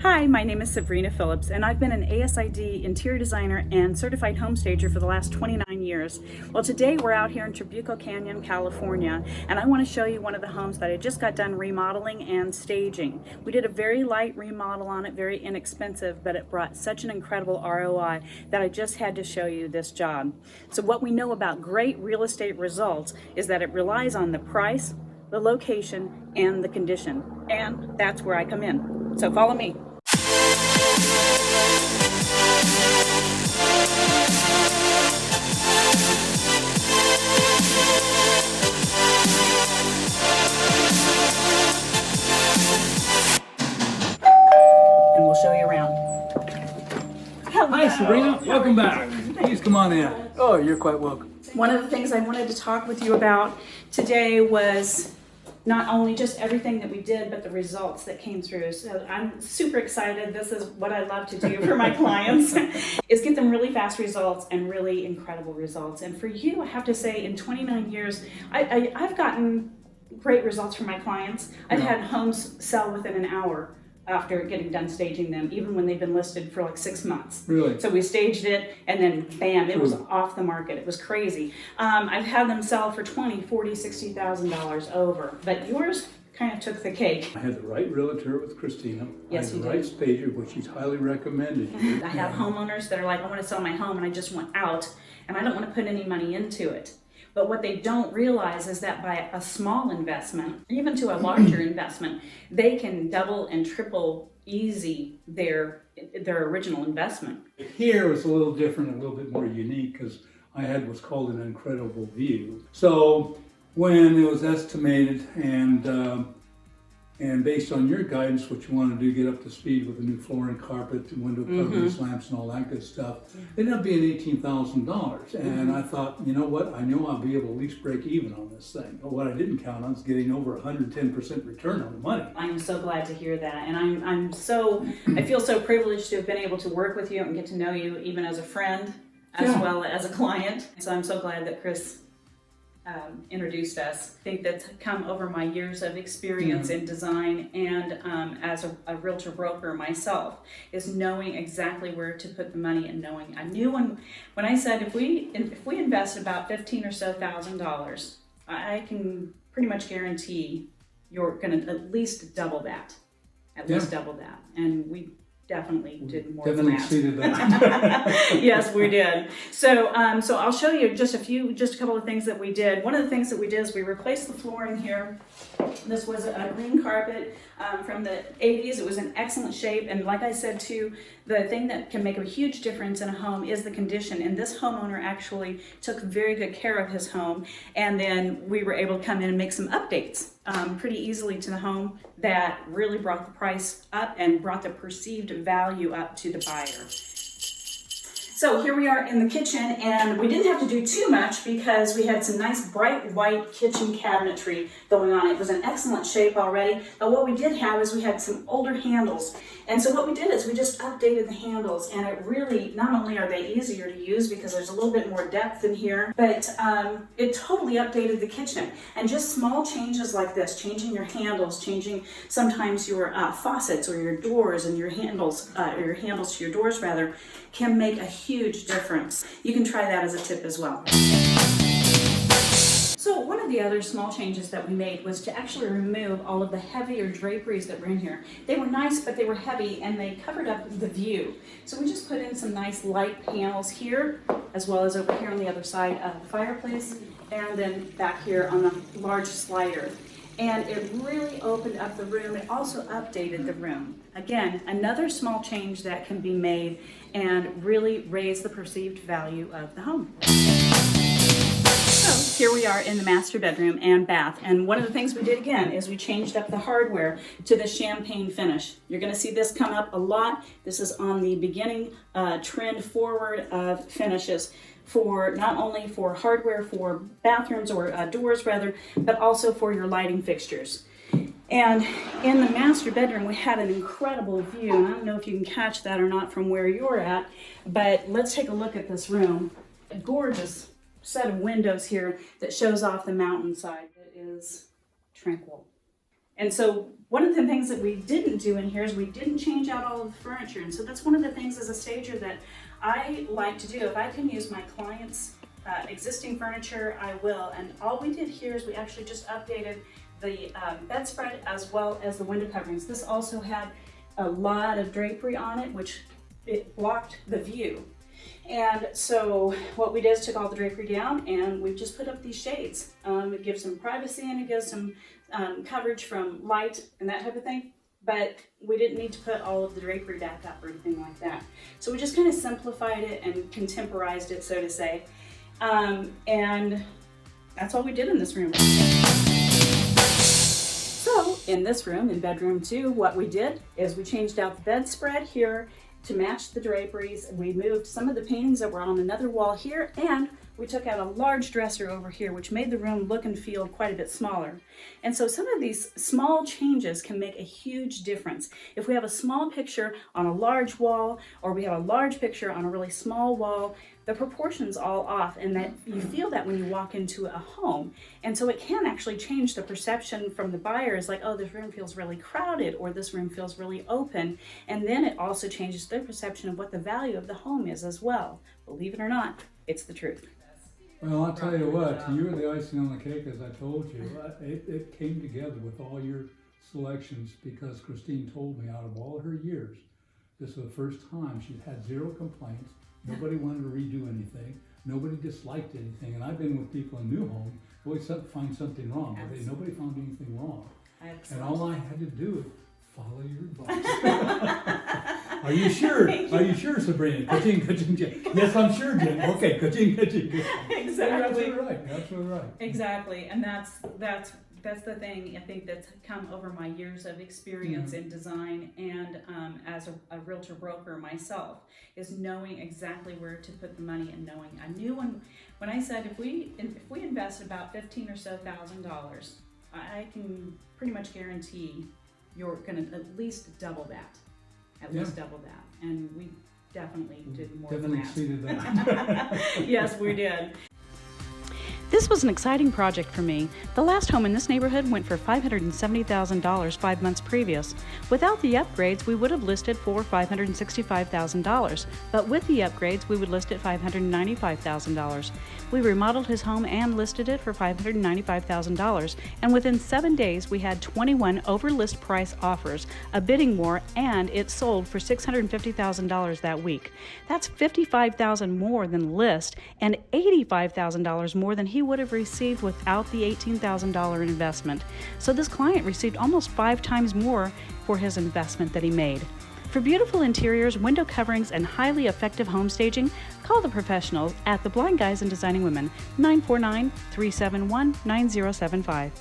Hi, my name is Sabrina Phillips, and I've been an ASID Interior Designer and Certified Home Stager for the last 29 years. Well, today we're out here in Trabuco Canyon, California, and I want to show you one of the homes that I just got done remodeling and staging. We did a very light remodel on it, very inexpensive, but it brought such an incredible ROI that I just had to show you this job. So what we know about great real estate results is that it relies on the price, the location, and the condition, and that's where I come in. So follow me. And we'll show you around. Hello. Hi Sabrina, welcome back. Please come on in. Oh, you're quite welcome. One of the things I wanted to talk with you about today was not only just everything that we did, but the results that came through. So I'm super excited. This is what I love to do for my clients, is get them really fast results and really incredible results. And for you, I have to say, in 29 years, I've gotten great results for my clients. I've had homes sell within an hour after getting done staging them, even when they've been listed for like 6 months. Really? So we staged it and then bam, it was off the market. It was crazy. I've had them sell for $20,000, $40,000, $60,000 over, but yours kind of took the cake. I had the right realtor with Christina. Yes, I had you the right stager, which she's highly recommended. I have homeowners that are like, I want to sell my home and I just want out and I don't want to put any money into it. But what they don't realize is that by a small investment, even to a larger investment, they can double and triple easy their original investment. Here was a little different, a little bit more unique, because I had what's called an incredible view. So when it was estimated and based on your guidance, what you want to do, get up to speed with the new flooring, carpet, window covers, lamps, and all that good stuff, it ended up being $18,000. And I thought, you know what, I know I'll be able to at least break even on this thing. But what I didn't count on is getting over 110% return on the money. I'm so glad to hear that. And I feel so privileged to have been able to work with you and get to know you even as a friend, as well as a client. So I'm so glad that Chris introduced us. I think that's come over my years of experience in design and as a realtor broker myself, is knowing exactly where to put the money and knowing. I knew when I said if we invest about $15,000 or so, I can pretty much guarantee you're going to at least double that. Least double that. And we definitely did more than that. Exceeded that. Yes, we did. So I'll show you just a couple of things that we did. One of the things that we did is we replaced the flooring here. This was a green carpet from the 80s. It was in excellent shape. And like I said too, the thing that can make a huge difference in a home is the condition. And this homeowner actually took very good care of his home. And then we were able to come in and make some updates pretty easily to the home that really brought the price up and brought the perceived value up to the buyer. So here we are in the kitchen, and we didn't have to do too much because we had some nice bright white kitchen cabinetry going on. It was in excellent shape already, but what we did have is we had some older handles. And so what we did is we just updated the handles, and it really, not only are they easier to use because there's a little bit more depth in here, but it totally updated the kitchen. And just small changes like this, changing your handles, changing sometimes your faucets or your doors and your handles, or your handles to your doors rather, can make a huge difference. You can try that as a tip as well. So one of the other small changes that we made was to actually remove all of the heavier draperies that were in here. They were nice, but they were heavy and they covered up the view. So we just put in some nice light panels here, as well as over here on the other side of the fireplace, and then back here on the large slider. And it really opened up the room. It also updated the room. Again, another small change that can be made and really raise the perceived value of the home. So here we are in the master bedroom and bath. And one of the things we did again is we changed up the hardware to the champagne finish. You're going to see this come up a lot. This is on the beginning trend forward of finishes, for not only for hardware for bathrooms or doors rather, but also for your lighting fixtures. And in the master bedroom, we had an incredible view. And I don't know if you can catch that or not from where you're at, but let's take a look at this room. A gorgeous set of windows here that shows off the mountainside. It is tranquil. And so one of the things that we didn't do in here is we didn't change out all of the furniture. And so that's one of the things as a stager that I like to do. If I can use my clients' existing furniture, I will. And all we did here is we actually just updated the bedspread as well as the window coverings. This also had a lot of drapery on it, which it blocked the view. And so what we did is took all the drapery down and we just put up these shades. It gives some privacy and it gives some coverage from light and that type of thing. But we didn't need to put all of the drapery back up or anything like that. So we just kind of simplified it and contemporized it, so to say. And that's all we did in this room. So in this room, in bedroom 2, what we did is we changed out the bedspread here to match the draperies. We moved some of the paintings that were on another wall here, and we took out a large dresser over here, which made the room look and feel quite a bit smaller. And so some of these small changes can make a huge difference. If we have a small picture on a large wall, or we have a large picture on a really small wall, the proportion's all off, and that you feel that when you walk into a home. And so it can actually change the perception from the buyers, like, oh, this room feels really crowded, or this room feels really open. And then it also changes their perception of what the value of the home is as well. Believe it or not, it's the truth. Well, I'll tell you what, you were the icing on the cake, as I told you. It came together with all your selections because Christine told me out of all her years, this was the first time she'd had 0 complaints. Nobody wanted to redo anything. Nobody disliked anything. And I've been with people in new homes, always find something wrong. But nobody found anything wrong. Excellent. And all I had to do is follow your advice. Are you sure? Are you sure, Sabrina? Ka-ching, ka-ching, ka-ching. Yes, I'm sure, Jim. Okay, ka-ching, ka-ching, ka-ching. Exactly. You're absolutely right. You're absolutely right. Exactly, and that's the thing I think that's come over my years of experience in design and as a realtor broker myself, is knowing exactly where to put the money and knowing. I knew when I said if we invest about $15,000 or so, I can pretty much guarantee you're going to at least double that. At least double that, and we definitely did more than that. Exceeded that. Yes, we did. This was an exciting project for me. The last home in this neighborhood went for $570,000 5 months previous. Without the upgrades, we would have listed for $565,000, but with the upgrades, we would list at $595,000. We remodeled his home and listed it for $595,000, and within 7 days, we had 21 over list price offers, a bidding war, and it sold for $650,000 that week. That's $55,000 more than list and $85,000 more than he would have received without the $18,000 investment. So this client received almost 5 times more for his investment that he made. For beautiful interiors, window coverings, and highly effective home staging, call the professionals at the Blind Guys in Designing Women, 949-371-9075.